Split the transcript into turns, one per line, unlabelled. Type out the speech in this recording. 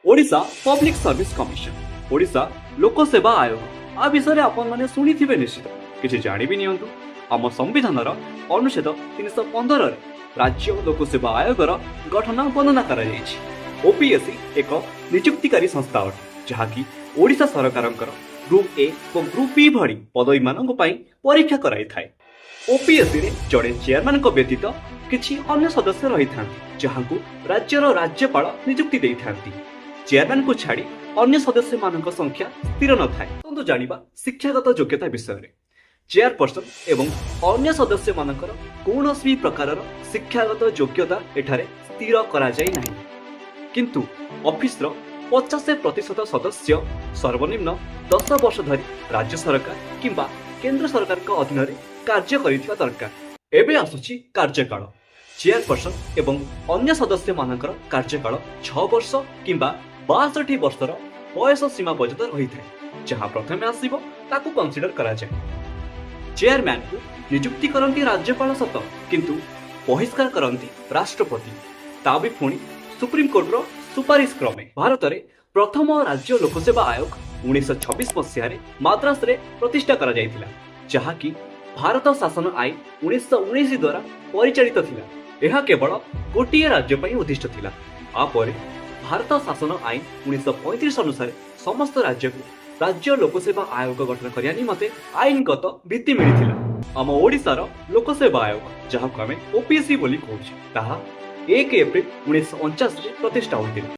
Odisha public service commission Odisha लोक सेवा आयोग आ विषय आपण माने शुणिथिबे निश्चित किछि जानि भी नियंतु आम संविधान अनुच्छेद 315 रे राज्य लोक सेवा आयोगर गठन वर्णना करा जायछि। ओपीएससी एक नियुक्तिकारी संस्था अटे जहाँकि ओडिशा सरकारंकर ग्रुप ए और ग्रुप बी भली पदवी मानक परीक्षा कराई थाए। ओपीएससी रे जड़े चेयरमैन को व्यतीत किछि अन्य सदस्य रही थांती जहाँकु राज्यर राज्यपाल नियुक्ति देई थांती। चेयरमैन को छाड़ी अन्य सदस्य मानक संख्या स्थिर न थाए। तो जानिबा शिक्षागत योग्यता विषय रे चेयरपर्सन एवं अन्य सदस्य मानकर कौनसी प्रकारर शिक्षागत योग्यता एठारे स्थिर करा जाय नाही, किंतु ऑफिस रो 50% सदस्य सर्वनिम्न 10 वर्ष धरी राज्य सरकार किंबा केंद्र सरकार का अधीन रे कार्य करिथिबा दरकार। एबे आसुची कार्यकाल। चेयरपर्सन एवं अन्य सदस्य मानकर कार्यकाल 6 वर्ष किंबा 62 वर्षर बयस सीमा पर्यंत रही है, जहाँ प्रथमे आसीबो ताकू कंसीडर करा जाए। चेयरमैन को नियुक्ति करंती राज्यपाल सत, किंतु बहिष्कार करंती राष्ट्रपति, ता भी पुणी सुप्रीम कोर्ट रो सुपारिश क्रमे। भारत रे प्रथम राज्य लोकसेवा आयोग 1926 मसीह माद्रास रे प्रतिष्ठा करा जायतिला, जहाँ की भारत शासन आईन 1919 द्वारा परिचालित थिला। यह केवल गोटे राज्य पर उद्दिष्ट थिला। आपर भारत शासन आईन 1935 अनुसार समस्त राज्य को राज्य लोकसेवा आयोग गठन करने निमते आईनगत भित्ति मिली। आम ओडिशार लोकसेवा आयोग जहाँ को आम ओपीएससी बोली कहूँ, 1 एप्रिल 1949 प्रतिष्ठा होता।